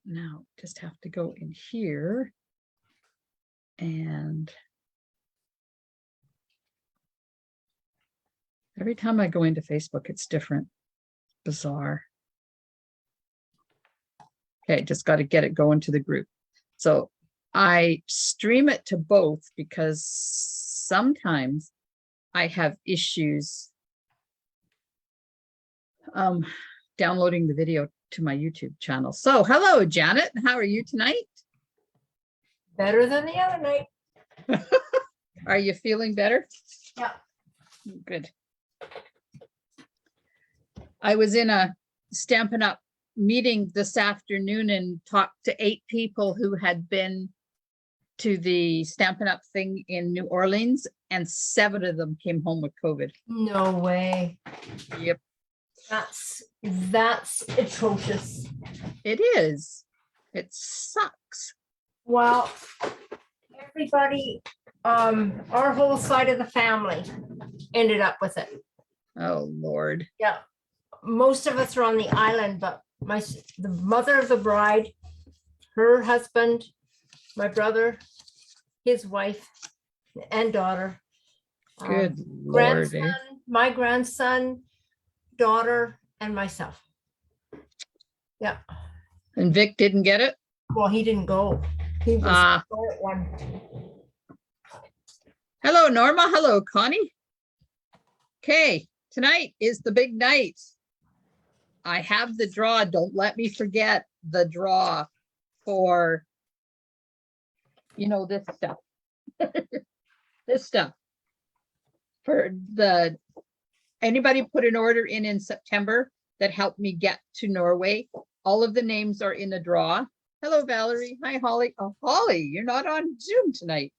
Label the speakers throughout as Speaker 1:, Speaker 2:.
Speaker 1: Now just have to go in here and every time I go into Facebook, it's different. Bizarre. Okay, just got to get it going to the group. So I stream it to both because sometimes I have issues downloading the video to my YouTube channel. So hello, Janet. How are you tonight?
Speaker 2: Better than the other night.
Speaker 1: Are you feeling better?
Speaker 2: Yeah.
Speaker 1: Good. I was in a Stampin' Up meeting this afternoon and talked to 8 people who had been to the Stampin' Up thing in New Orleans, and 7 of them came home with COVID.
Speaker 2: No way.
Speaker 1: Yep.
Speaker 2: That's atrocious.
Speaker 1: It is. It sucks.
Speaker 2: Well, everybody, our whole side of the family ended up with it.
Speaker 1: Oh, Lord.
Speaker 2: Yeah. Most of us are on the island, but the mother of the bride, her husband, my brother, his wife and daughter,
Speaker 1: Good Lord.
Speaker 2: grandson, my grandson, daughter, and myself. Yeah.
Speaker 1: And Vic didn't get it?
Speaker 2: Well, he didn't go. He was at one.
Speaker 1: Hello, Norma. Hello, Connie. Okay, tonight is the big night. I have the draw. Don't let me forget the draw for, you know, this stuff. This stuff. For anybody put an order in September that helped me get to Norway. All of the names are in a draw. Hello, Valerie. Hi, Holly. Oh, Holly, you're not on Zoom tonight.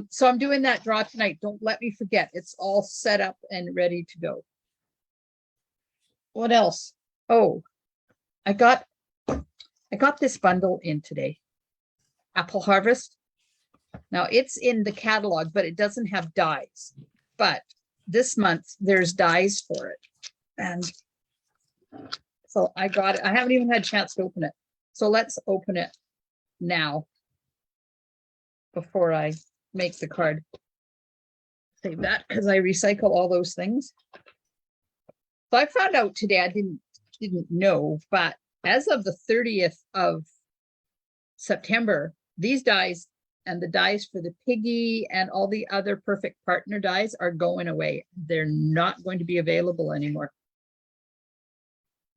Speaker 1: So I'm doing that draw tonight. Don't let me forget. It's all set up and ready to go. What else? Oh, I got this bundle in today. Apple Harvest. Now it's in the catalog, but it doesn't have dies. But this month there's dies for it. And so I got it. I haven't even had a chance to open it. So let's open it now before I make the card. Save that because I recycle all those things. So I found out today, I didn't know, but as of the 30th of September, these dies and the dies for the piggy and all the other perfect partner dies are going away. They're not going to be available anymore.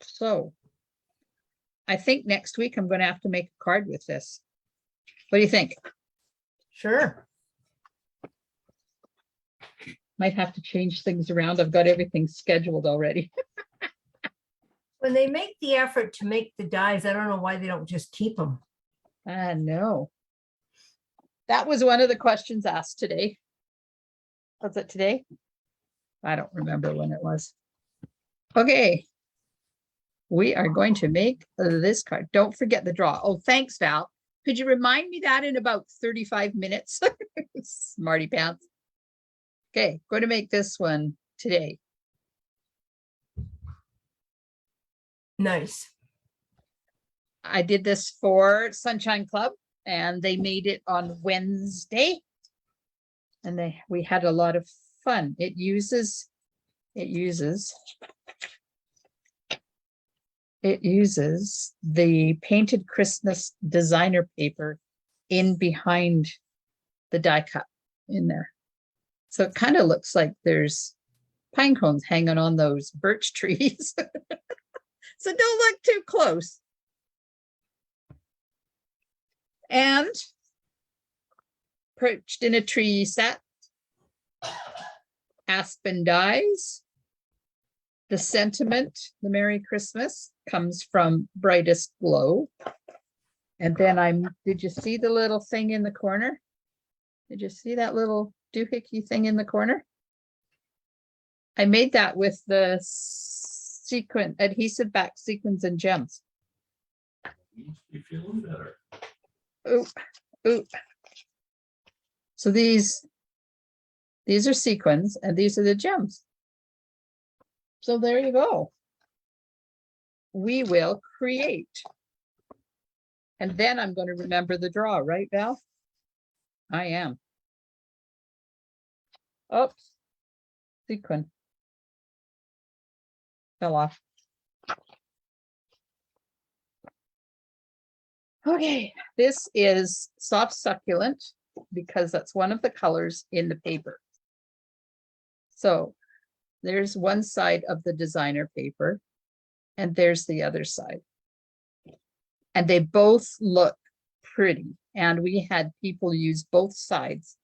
Speaker 1: So I think next week I'm going to have to make a card with this. What do you think?
Speaker 2: Sure.
Speaker 1: Might have to change things around. I've got everything scheduled already.
Speaker 2: When they make the effort to make the dies, I don't know why they don't just keep them.
Speaker 1: I know. That was one of the questions asked today. Was it today? I don't remember when it was. Okay. We are going to make this card. Don't forget the draw. Oh, thanks, Val. Could you remind me that in about 35 minutes? Smarty pants. Okay, going to make this one today.
Speaker 2: Nice.
Speaker 1: I did this for Sunshine Club and they made it on Wednesday. And we had a lot of fun. It uses the painted Christmas designer paper in behind the die cut in there. So it kind of looks like there's pine cones hanging on those birch trees. So don't look too close. And Perched in a Tree set. Aspen Dies. The sentiment, the Merry Christmas, comes from Brightest Glow. And then did you see the little thing in the corner? Did you see that little doohickey thing in the corner? I made that with the adhesive back sequins and gems.
Speaker 3: You must be feeling better.
Speaker 1: Oop. So these are sequins and these are the gems. So there you go. We will create And then I'm going to remember the draw, right, Val? I am. Oops. Sequin. Fell off. Okay, this is soft succulent because that's one of the colors in the paper. So there's one side of the designer paper and there's the other side. And they both look pretty. And we had people use both sides.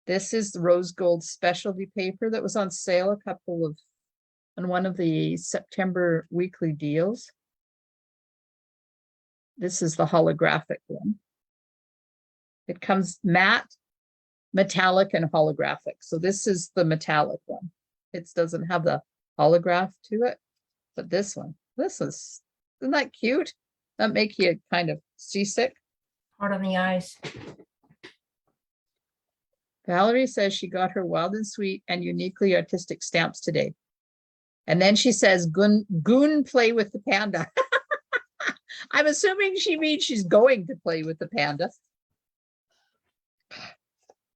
Speaker 1: This is the rose gold specialty paper that was on sale on one of the September weekly deals. This is the holographic one. It comes matte, metallic, and holographic. So this is the metallic one. It doesn't have the holograph to it, but this one, isn't that cute? That make you kind of seasick.
Speaker 2: Hard on the eyes.
Speaker 1: Valerie says she got her wild and sweet and uniquely artistic stamps today. And then she says, Goon play with the panda. I'm assuming she means she's going to play with the panda.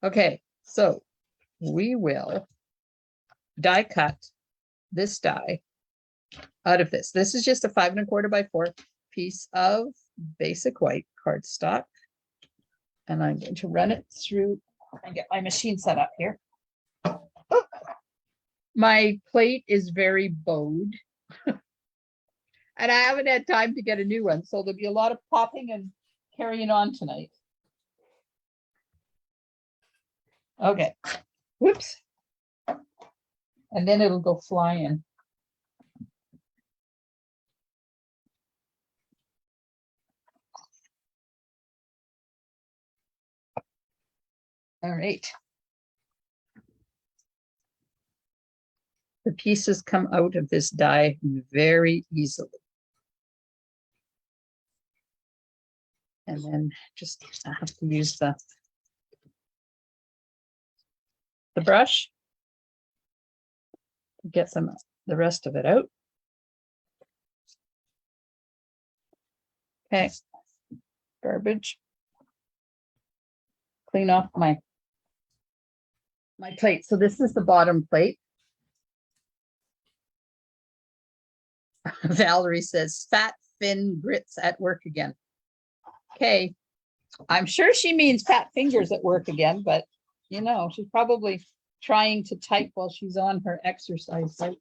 Speaker 1: Okay, so we will die cut this die out of this. This is just a 5 1/4 by 4 piece of basic white cardstock. And I'm going to run it through and get my machine set up here. My plate is very bowed. And I haven't had time to get a new one, so there'll be a lot of popping and carrying on tonight. Okay, whoops. And then it'll go flying. All right. The pieces come out of this die very easily. And then just I have to use the brush to get the rest of it out. Okay, garbage. Clean off my plate. So this is the bottom plate. Valerie says, fat fin grits at work again. Okay, I'm sure she means fat fingers at work again, but you know, she's probably trying to type while she's on her exercise site.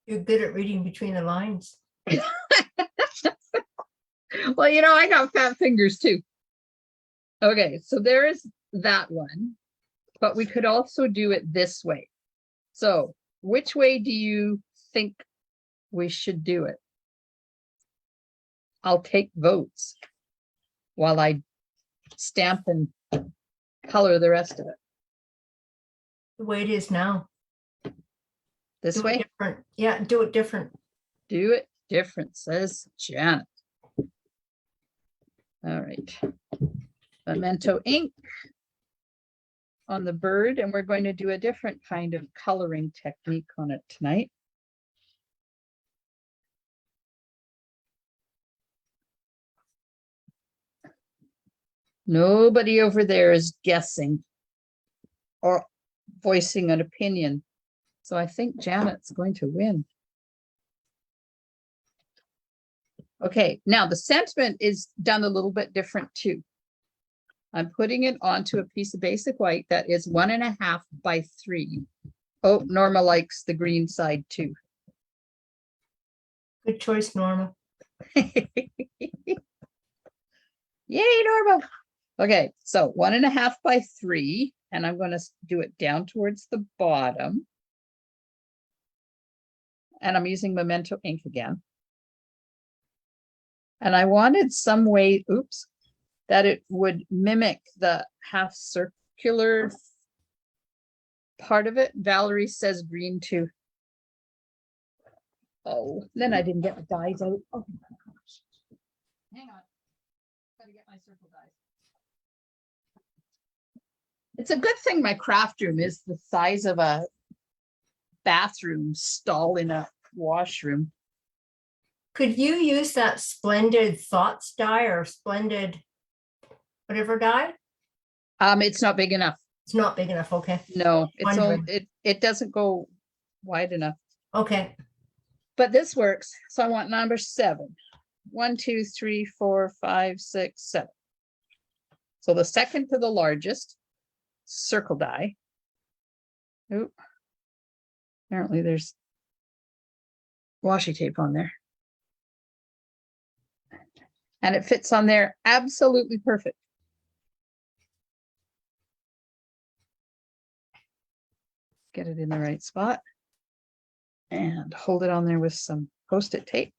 Speaker 2: You're good at reading between the lines.
Speaker 1: Well, you know, I got fat fingers too. Okay, so there is that one, but we could also do it this way. So which way do you think we should do it? I'll take votes while I stamp and color the rest of it.
Speaker 2: The way it is now.
Speaker 1: This
Speaker 2: Do it
Speaker 1: way?
Speaker 2: different. Yeah, do it different.
Speaker 1: Do it different, says Janet. All right. Memento ink on the bird, and we're going to do a different kind of coloring technique on it tonight. Nobody over there is guessing or voicing an opinion. So I think Janet's going to win. Okay, now the sentiment is done a little bit different too. I'm putting it onto a piece of basic white that is 1 1/2 by 3. Oh, Norma likes the green side too.
Speaker 2: Good choice, Norma.
Speaker 1: Yay, Norma. Okay, so 1 1/2 by 3, and I'm going to do it down towards the bottom. And I'm using Memento ink again. And I wanted some way, oops, that it would mimic the half circular part of it. Valerie says green too. Oh, then I didn't get the dies out. Oh my gosh. Hang on. Gotta get my circle dies. It's a good thing my craft room is the size of a bathroom stall in a washroom.
Speaker 2: Could you use that splendid thoughts die or splendid whatever die?
Speaker 1: It's not big enough.
Speaker 2: It's not big enough. Okay.
Speaker 1: No, it's only,
Speaker 2: Wondering.
Speaker 1: it doesn't go wide enough,
Speaker 2: Okay.
Speaker 1: but this works. So I want number 7. 1, 2, 3, 4, 5, 6, 7. So the second to the largest circle die. Oop. Apparently there's washi tape on there. And it fits on there absolutely perfect. Get it in the right spot. And hold it on there with some Post-it tape.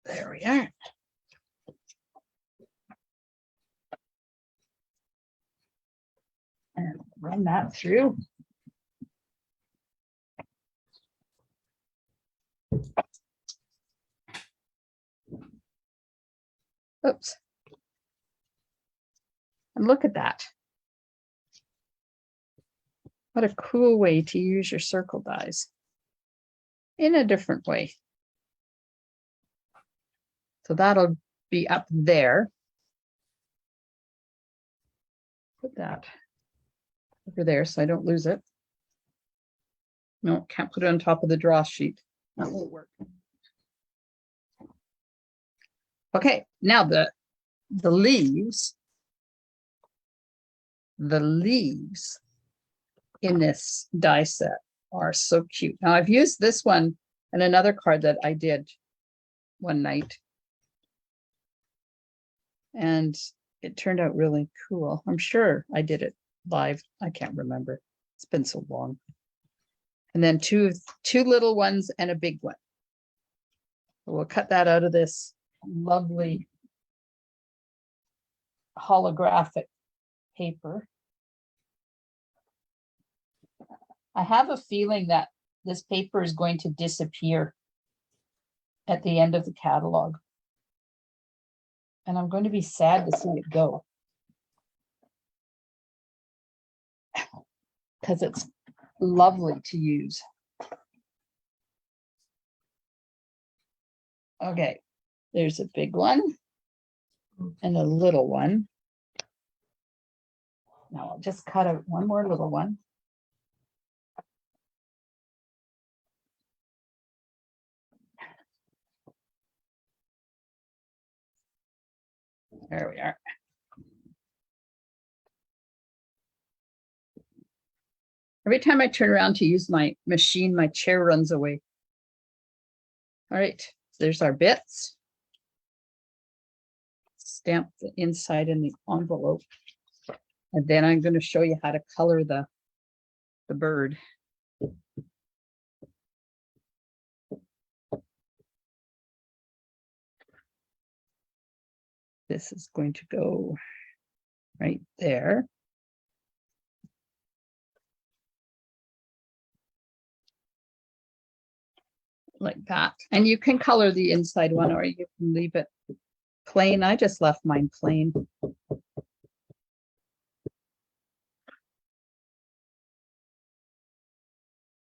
Speaker 1: There we are. And run that through. Oops. And look at that. What a cool way to use your circle dies in a different way. So that'll be up there. Put that over there so I don't lose it. No, can't put it on top of the draw sheet. That won't work. Okay, now the leaves. The leaves in this die set are so cute. Now I've used this one and another card that I did one night. And it turned out really cool. I'm sure I did it live. I can't remember. It's been so long. And then two little ones and a big one. So we'll cut that out of this lovely holographic paper. I have a feeling that this paper is going to disappear at the end of the catalog. And I'm going to be sad to see it go. Because it's lovely to use. Okay, there's a big one and a little one. Now I'll just cut out one more little one. There we are. Every time I turn around to use my machine, my chair runs away. All right, there's our bits. Stamp the inside in the envelope. And then I'm going to show you how to color the bird. This is going to go right there. Like that. And you can color the inside one or you can leave it plain. I just left mine plain.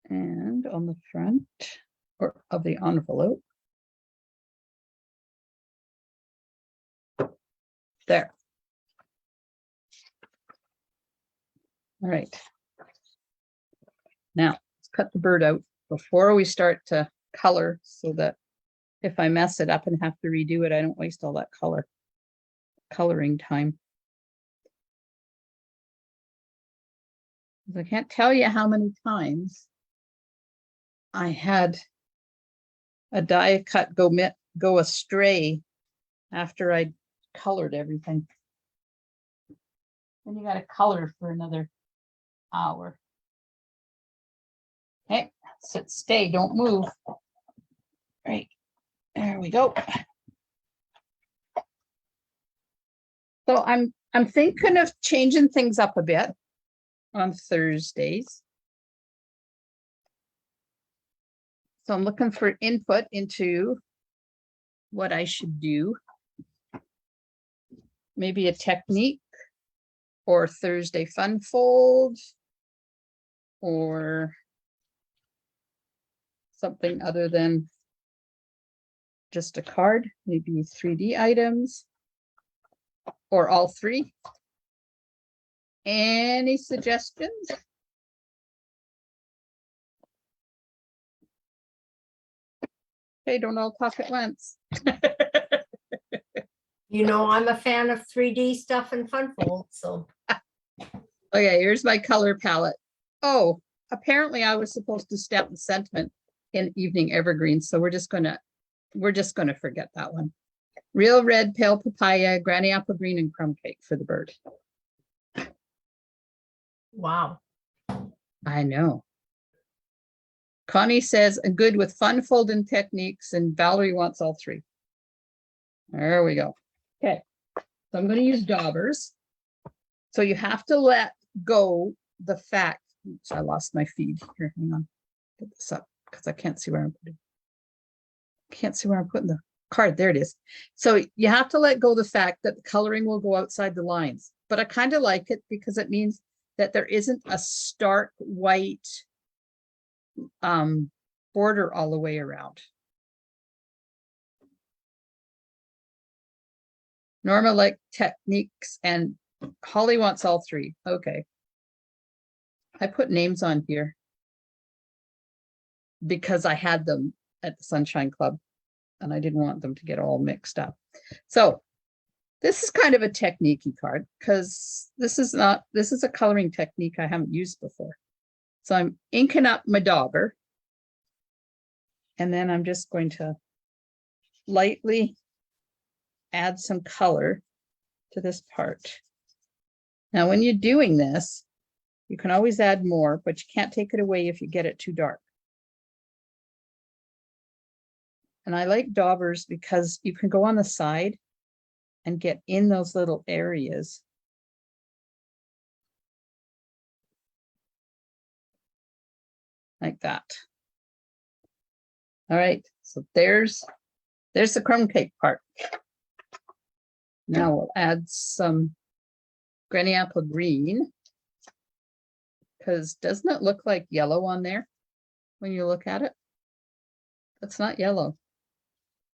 Speaker 1: And on the front or of the envelope. There. All right. Now let's cut the bird out before we start to color so that if I mess it up and have to redo it, I don't waste all that coloring time. I can't tell you how many times I had a die cut go astray after I colored everything. Then you got to color for another hour. Okay, sit, stay, don't move. Right, there we go. So I'm thinking of changing things up a bit on Thursdays. So I'm looking for input into what I should do. Maybe a technique or Thursday fun fold or something other than just a card, maybe 3D items or all three. Any suggestions? Okay, don't all talk at once.
Speaker 2: You know, I'm a fan of 3D stuff and fun fold, so
Speaker 1: Okay, here's my color palette. Oh, apparently I was supposed to stamp the sentiment in evening evergreen, so we're just gonna forget that one. Real red, pale papaya, granny apple green, and crumb cake for the bird.
Speaker 2: wow.
Speaker 1: I know. Connie says, good with fun folding techniques, and Valerie wants all three. There we go. Okay, so I'm going to use daubers. So you have to let go the fact, oops, I lost my feed here. Hang on, get this up because I can't see where I'm putting. Can't see where I'm putting the card. There it is. So you have to let go the fact that the coloring will go outside the lines, but I kind of like it because it means that there isn't a stark white border all the way around. Norma like techniques and Holly wants all three. Okay. I put names on here because I had them at the Sunshine Club and I didn't want them to get all mixed up. So this is kind of a technique-y card because this is a coloring technique I haven't used before. So I'm inking up my dauber. And then I'm just going to lightly add some color to this part. Now, when you're doing this, you can always add more, but you can't take it away if you get it too dark. And I like daubers because you can go on the side and get in those little areas. Like that. All right, so there's the crumb cake part. Now we'll add some granny apple green, because doesn't it look like yellow on there when you look at it? That's not yellow.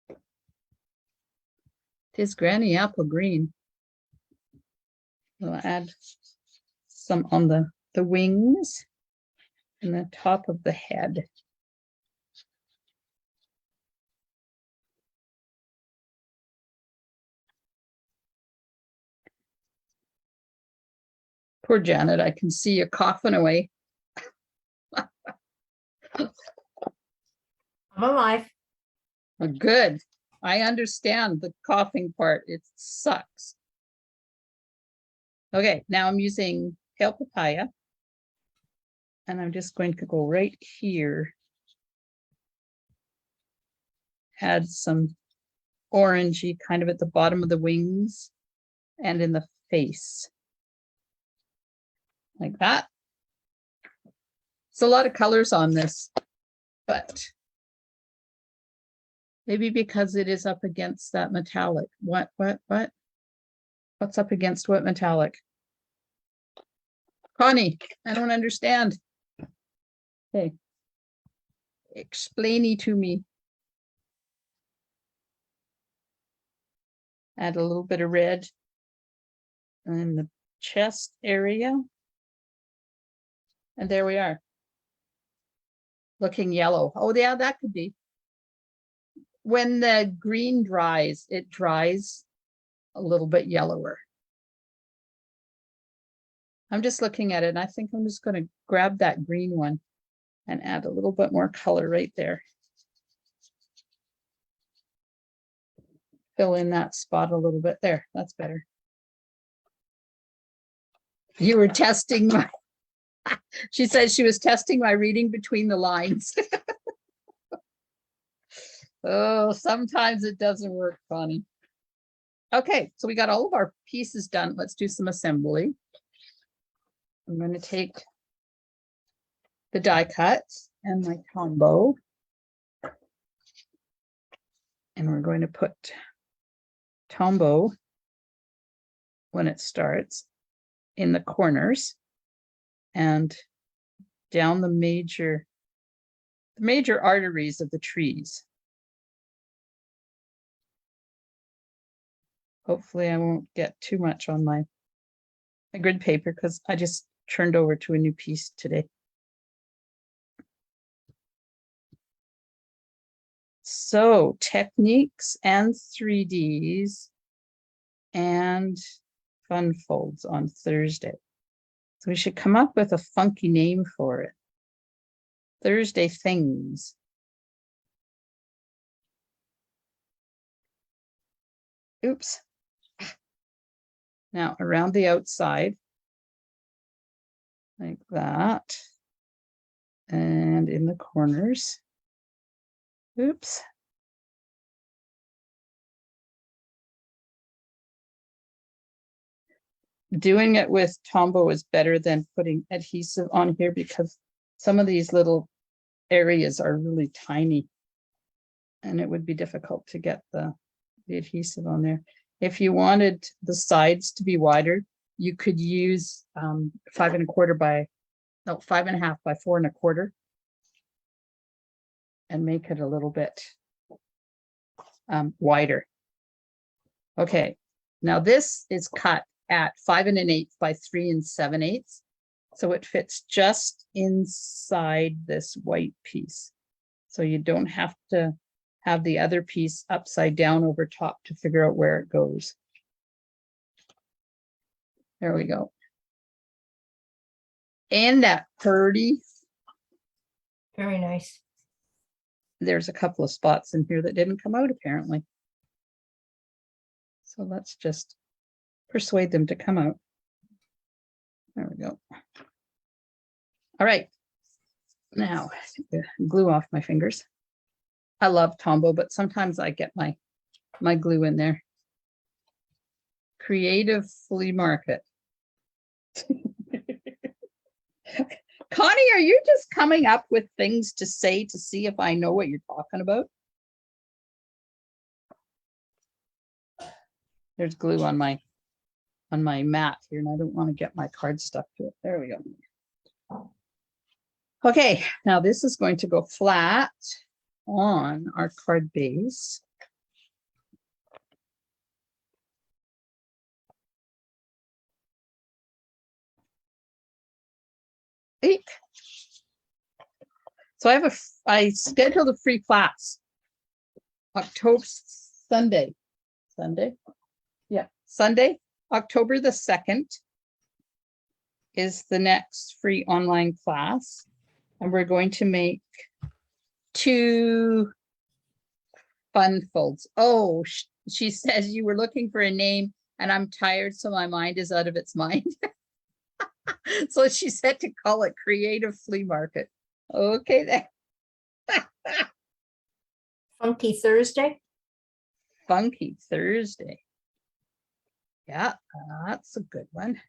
Speaker 1: It is granny apple green. We'll add some on the wings and the top of the head. Poor Janet, I can see you coughing away.
Speaker 2: I'm alive.
Speaker 1: Oh, good. I understand the coughing part. It sucks. Okay, now I'm using pale papaya. And I'm just going to go right here. Add some orangey kind of at the bottom of the wings and in the face. Like that. It's a lot of colors on this, but maybe because it is up against that metallic. What? What's up against what metallic? Connie, I don't understand. Okay. Explainy to me. Add a little bit of red in the chest area. And there we are. Looking yellow. Oh, yeah, that could be. When the green dries, it dries a little bit yellower. I'm just looking at it and I think I'm just going to grab that green one and add a little bit more color right there. Fill in that spot a little bit there. That's better. You were testing my, she said she was testing my reading between the lines. Oh, sometimes it doesn't work, Connie. Okay, so we got all of our pieces done. Let's do some assembly. I'm going to take the die cut and my combo. And we're going to put Tombow when it starts in the corners and down the major the major arteries of the trees. Hopefully I won't get too much on my grid paper because I just turned over to a new piece today. So techniques and 3Ds and fun folds on Thursday. So we should come up with a funky name for it. Thursday things. Oops. Now around the outside, like that. And in the corners. Oops. Doing it with Tombow is better than putting adhesive on here because some of these little areas are really tiny and it would be difficult to get the adhesive on there. If you wanted the sides to be wider, you could use 5.25 by, no, 5.5 by 4.25 and make it a little bit wider. Okay, now this is cut at 5 1/8 by 3 7/8. So it fits just inside this white piece. So you don't have to have the other piece upside down over top to figure out where it goes. There we go. And that pretty.
Speaker 2: Very nice.
Speaker 1: There's a couple of spots in here that didn't come out apparently. So let's just persuade them to come out. There we go. All right. Now, glue off my fingers. I love Tombow, but sometimes I get my glue in there. Creative flea market. Connie, are you just coming up with things to say to see if I know what you're talking about? There's glue on my mat here, and I don't want to get my card stuck to it. There we go. Okay, now this is going to go flat on our card base. Eek. So I scheduled a free class October Sunday, October the 2nd is the next free online class. And we're going to make 2 fun folds. Oh, she says you were looking for a name and I'm tired, so my mind is out of its mind. So she said to call it Creative Flea Market. Okay then.
Speaker 2: Funky Thursday.
Speaker 1: Funky Thursday. Yeah, that's a good one.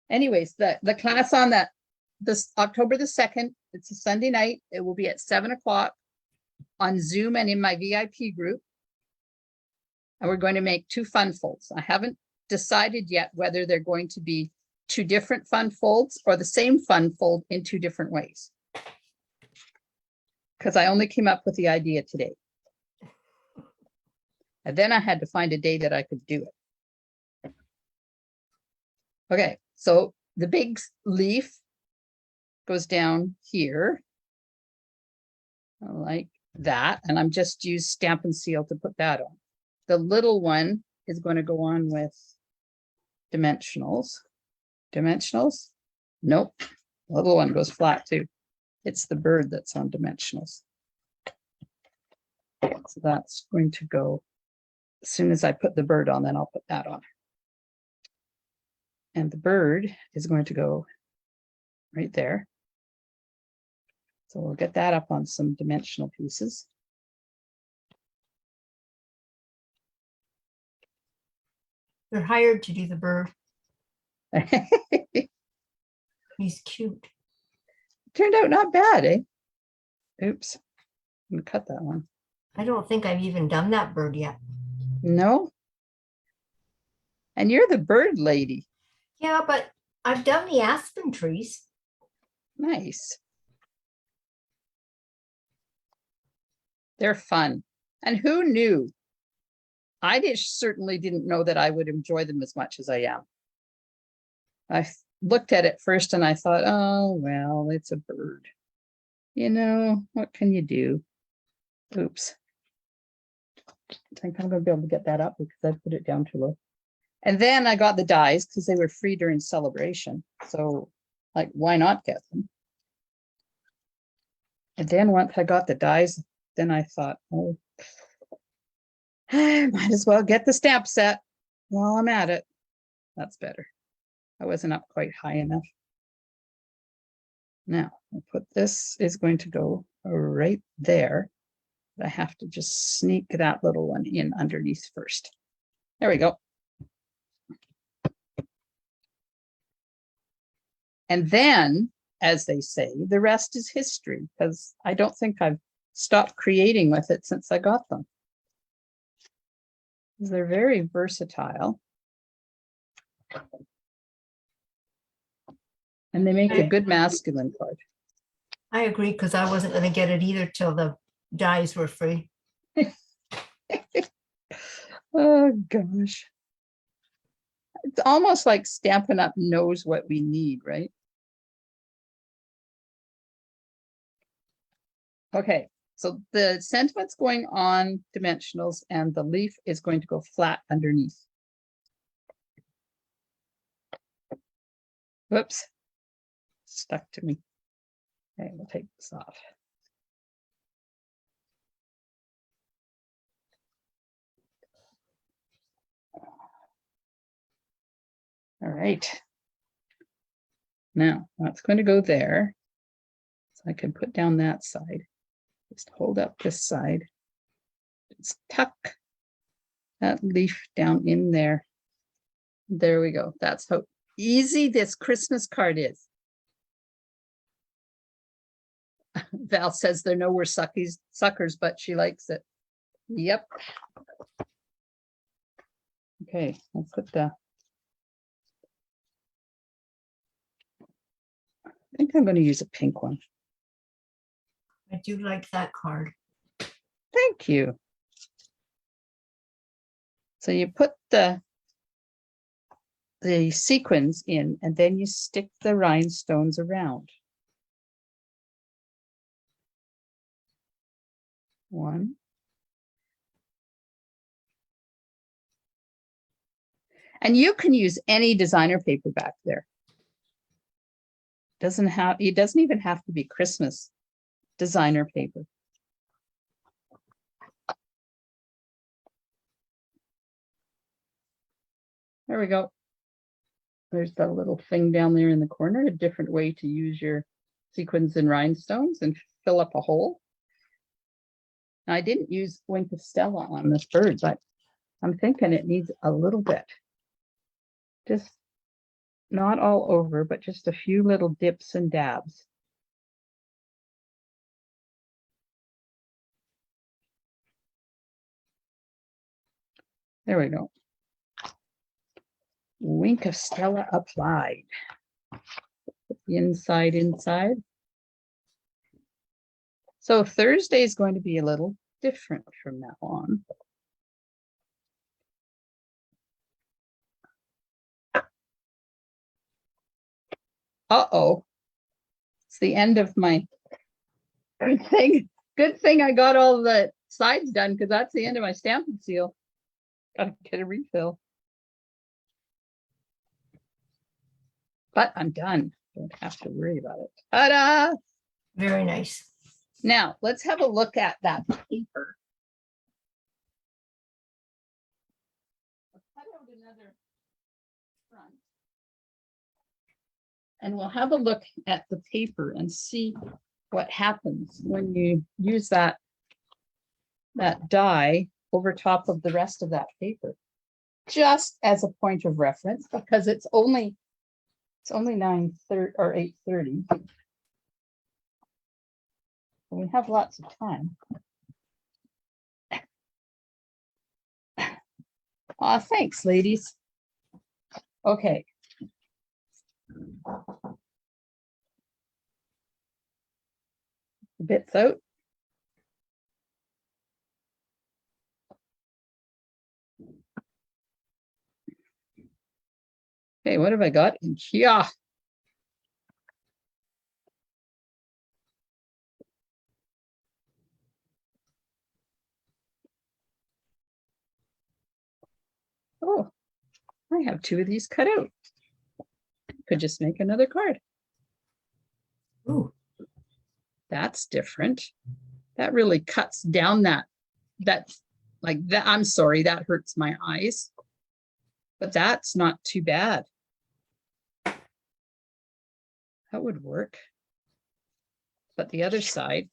Speaker 1: Anyways, the class on this October the 2nd, it's a Sunday night. It will be at 7 o'clock on Zoom and in my VIP group. And we're going to make 2 fun folds. I haven't decided yet whether they're going to be 2 different fun folds or the same fun fold in 2 different ways. Because I only came up with the idea today. And then I had to find a day that I could do it. Okay, so the big leaf goes down here like that, and I'm just use Stampin' Seal to put that on. The little one is going to go on with dimensionals. Dimensionals? Nope. The little one goes flat too. It's the bird that's on dimensionals. So that's going to go as soon as I put the bird on, then I'll put that on. And the bird is going to go right there. So we'll get that up on some dimensional pieces.
Speaker 2: You're hired to do the bird. He's cute.
Speaker 1: Turned out not bad, eh? Oops. I'm gonna cut that one.
Speaker 2: I don't think I've even done that bird yet.
Speaker 1: No? And you're the bird lady.
Speaker 2: Yeah, but I've done the aspen trees.
Speaker 1: Nice. They're fun. And who knew? I certainly didn't know that I would enjoy them as much as I am. I looked at it first and I thought, oh, well, it's a bird. You know, what can you do? Oops. I think I'm going to be able to get that up because I put it down too low. And then I got the dies because they were free during celebration. So, like, why not get them? And then once I got the dies, then I thought, oh, I might as well get the stamp set while I'm at it. That's better. I wasn't up quite high enough. Now, I'll put this is going to go right there. I have to just sneak that little one in underneath first. There we go. And then, as they say, the rest is history, because I don't think I've stopped creating with it since I got them. They're very versatile. And they make a good masculine card.
Speaker 2: I agree, because I wasn't going to get it either till the dies were free.
Speaker 1: Oh, gosh. It's almost like Stampin' Up! Knows what we need, right? Okay, so the sentiment's going on dimensionals and the leaf is going to go flat underneath. Whoops, stuck to me. Okay, we'll take this off. All right. Now that's going to go there. So I can put down that side. Just hold up this side. Just tuck that leaf down in there. There we go. That's how easy this Christmas card is. Val says there no were suckers, but she likes it. Yep. Okay, I'll put the. I think I'm going to use a pink one.
Speaker 2: I do like that card.
Speaker 1: Thank you. So you put the sequins in and then you stick the rhinestones around. One. And you can use any designer paper back there. It doesn't even have to be Christmas designer paper. There we go. There's that little thing down there in the corner, a different way to use your sequins and rhinestones and fill up a hole. Now, I didn't use Wink of Stella on this bird, but I'm thinking it needs a little bit. Just not all over, but just a few little dips and dabs. There we go. Wink of Stella applied. Inside. So Thursday is going to be a little different from now on. Uh-oh. It's the end of my good thing. Good thing I got all the sides done because that's the end of my stamp and seal. Gotta get a refill. But I'm done. Don't have to worry about it. Ta-da!
Speaker 2: Very nice.
Speaker 1: Now, let's have a look at that paper. I'll cut out another front. And we'll have a look at the paper and see what happens when you use that die over top of the rest of that paper. Just as a point of reference, because it's only 9:30 or 8:30. We have lots of time. Aw, thanks, ladies. Okay. The bits out. what have I got in here? Oh, I have two of these cut out. Could just make another card.
Speaker 2: Ooh,
Speaker 1: That's different. That really cuts down that like that. I'm sorry, that hurts my eyes. But that's not too bad. That would work. But the other side.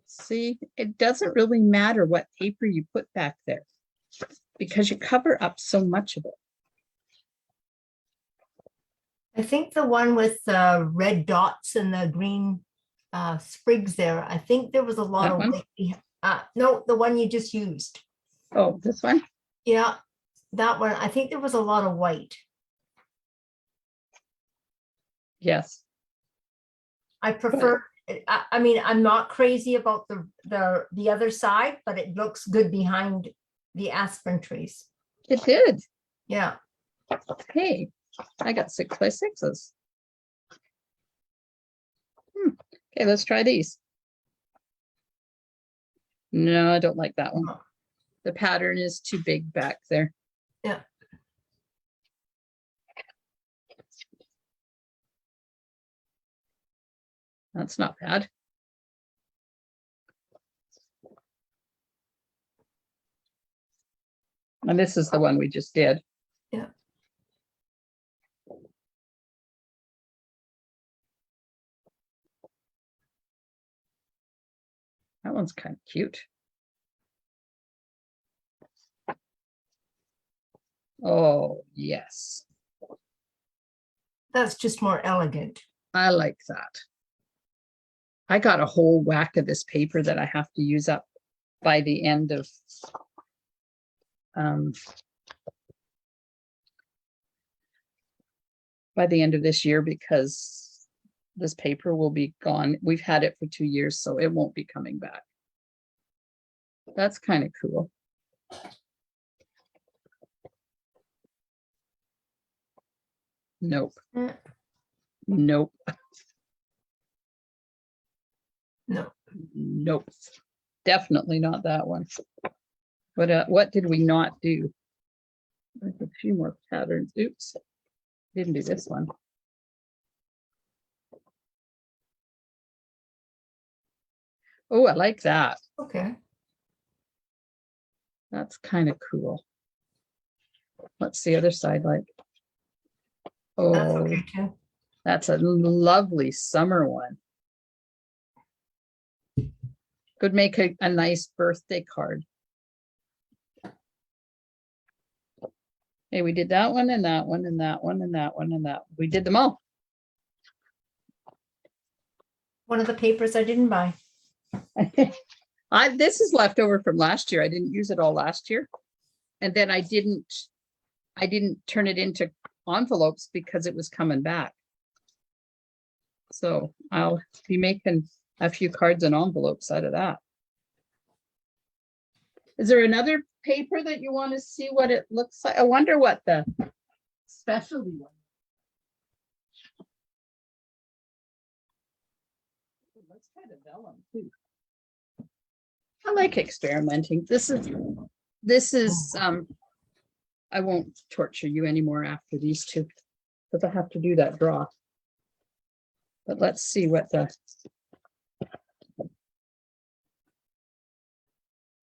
Speaker 1: See, it doesn't really matter what paper you put back there because you cover up so much of it.
Speaker 2: I think the one with the red dots and the green sprigs there, I think there was a lot
Speaker 1: That
Speaker 2: of
Speaker 1: one?
Speaker 2: white. No, the one you just used.
Speaker 1: Oh, this one?
Speaker 2: Yeah, that one. I think there was a lot of white.
Speaker 1: Yes.
Speaker 2: I prefer, I mean, I'm not crazy about the other side, but it looks good behind the aspen trees.
Speaker 1: It did.
Speaker 2: Yeah.
Speaker 1: Hey, I got 6x6s. Okay, let's try these. No, I don't like that one. The pattern is too big back there.
Speaker 2: Yeah.
Speaker 1: That's not bad. And this is the one we just did.
Speaker 2: Yeah.
Speaker 1: That one's kind of cute. Oh, yes.
Speaker 2: That's just more elegant.
Speaker 1: I like that. I got a whole whack of this paper that I have to use up by the end of this year because this paper will be gone. We've had it for 2 years, so it won't be coming back. That's kind of cool. Nope.
Speaker 2: Mm.
Speaker 1: Nope.
Speaker 2: No.
Speaker 1: Nope. Definitely not that one. But what did we not do? There's a few more patterns. Oops. Didn't do this one. Oh, I like that.
Speaker 2: Okay.
Speaker 1: That's kind of cool. What's the other side like?
Speaker 2: That's
Speaker 1: Oh,
Speaker 2: okay too.
Speaker 1: that's a lovely summer one. Could make a nice birthday card. Hey, we did that one and that one and that one and that one and that. We did them all.
Speaker 2: One of the papers I didn't buy.
Speaker 1: This is left over from last year. I didn't use it all last year. And then I didn't turn it into envelopes because it was coming back. So I'll be making a few cards and envelopes out of that. Is there another paper that you want to see what it looks like? I wonder what the specialty one. Let's try the vellum too. I like experimenting. This is I won't torture you anymore after these two because I have to do that draw. But let's see what the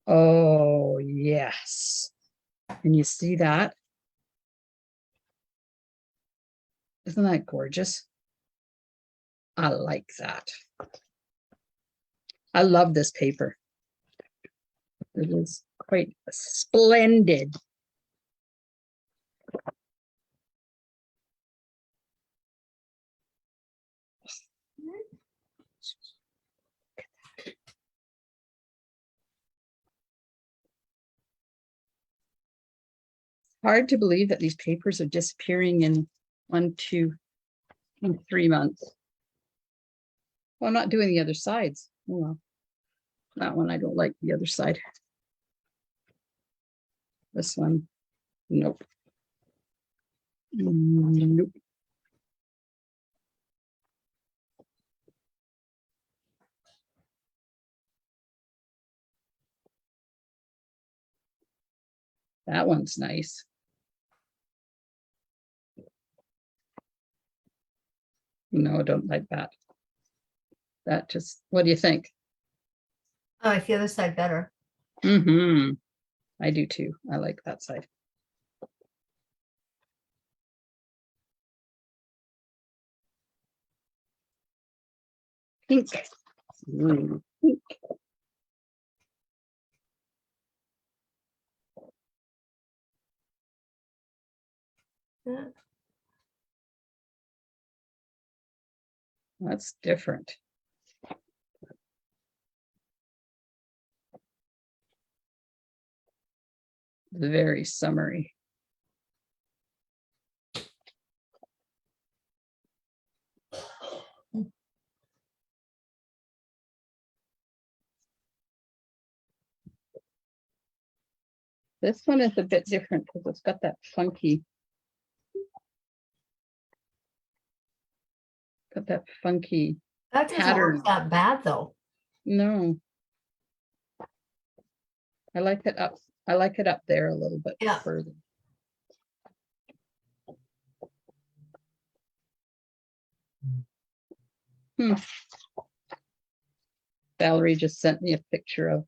Speaker 1: oh yes. And you see that? Isn't that gorgeous? I like that. I love this paper. It is quite splendid. Hard to believe that these papers are disappearing in 3 months. Well, I'm not doing the other sides. Oh, well, that one I don't like the other side. This one, nope. Nope. That one's nice. No, I don't like that. That just, what do you think?
Speaker 2: I like the other side better.
Speaker 1: Mm-hmm. I do too. I like that side. Pink. Pink.
Speaker 2: Yeah.
Speaker 1: That's different. Very summery. This one is a bit different because it's got that funky. Got that funky.
Speaker 2: That doesn't
Speaker 1: Pattern.
Speaker 2: look that bad though.
Speaker 1: No. I like it up. I like it up there a little bit
Speaker 2: Yeah.
Speaker 1: further. Valerie just sent me a picture of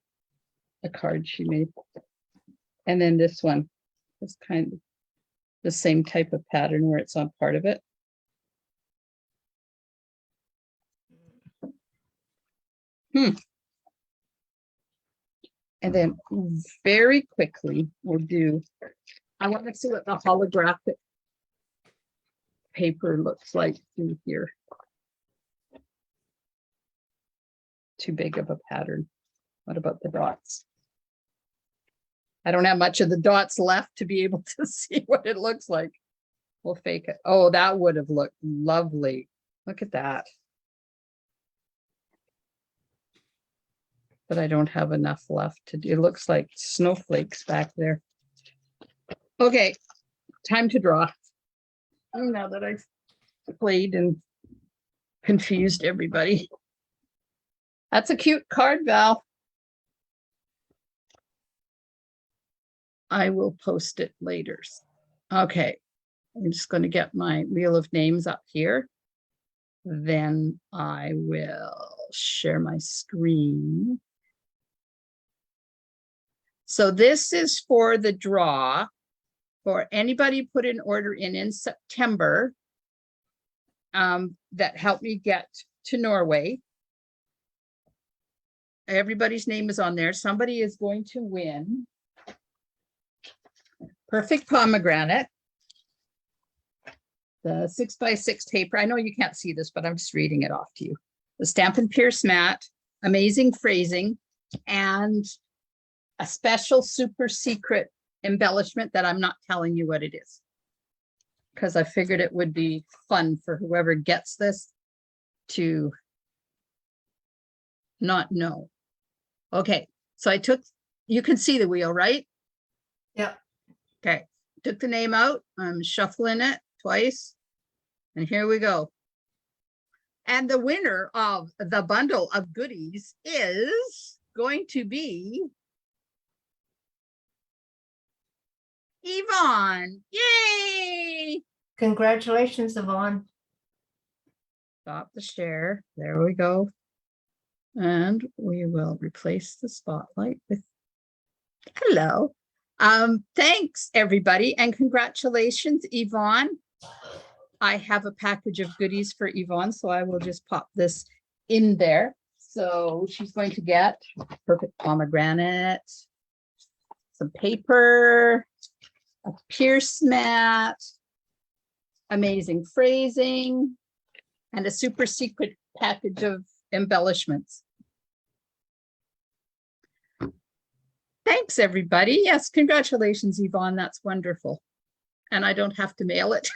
Speaker 1: a card she made. And then this one is kind of the same type of pattern where it's on part of it. And then very quickly, we'll do, I want to see what the holographic paper looks like through here. Too big of a pattern. What about the dots? I don't have much of the dots left to be able to see what it looks like. We'll fake it. Oh, that would have looked lovely. Look at that. But I don't have enough left to do. It looks like snowflakes back there. Okay, time to draw. Now that I've played and confused everybody. That's a cute card, Val. I will post it later. Okay, I'm just going to get my wheel of names up here. Then I will share my screen. So this is for the draw for anybody put an order in September that helped me get to Norway. Everybody's name is on there. Somebody is going to win Perfect Pomegranate, the 6x6 paper. I know you can't see this, but I'm just reading it off to you. The Stampin' Pierce mat, amazing phrasing, and a special super secret embellishment that I'm not telling you what it is, because I figured it would be fun for whoever gets this to not know. Okay, so I took, you can see the wheel, right?
Speaker 2: Yep.
Speaker 1: Okay, took the name out. I'm shuffling it twice. And here we go. And the winner of the bundle of goodies is going to be Yvonne. Yay!
Speaker 2: Congratulations, Yvonne.
Speaker 1: Stop the share. There we go. And we will replace the spotlight with hello. Thanks, everybody, and congratulations, Yvonne. I have a package of goodies for Yvonne, so I will just pop this in there. So she's going to get Perfect Pomegranate, some paper, a Pierce mat, amazing phrasing, and a super secret package of embellishments. Thanks, everybody. Yes, congratulations, Yvonne. That's wonderful. And I don't have to mail it,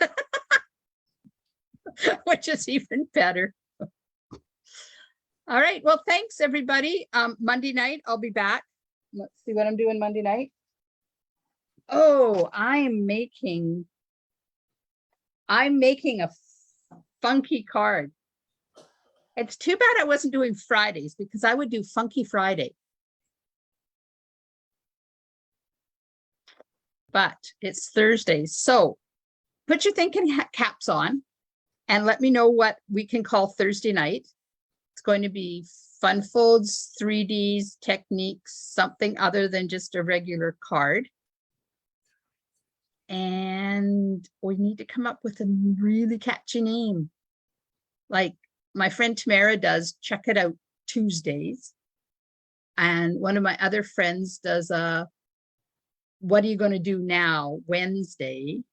Speaker 1: which is even better. All right. Well, thanks, everybody. Monday night, I'll be back. Let's see what I'm doing Monday night. Oh, I'm making a funky card. It's too bad I wasn't doing Fridays because I would do Funky Friday. But it's Thursday. So put your thinking caps on and let me know what we can call Thursday night. It's going to be fun folds, 3Ds, techniques, something other than just a regular card. And we need to come up with a really catchy name. Like my friend Tamara does Check It Out Tuesdays. And one of my other friends does a What Are You Going to Do Now Wednesday.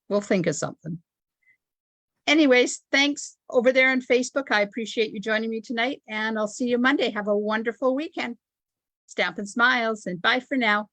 Speaker 1: We'll think of something. Anyways, thanks over there on Facebook. I appreciate you joining me tonight, and I'll see you Monday. Have a wonderful weekend. Stampin' Smiles, and bye for now.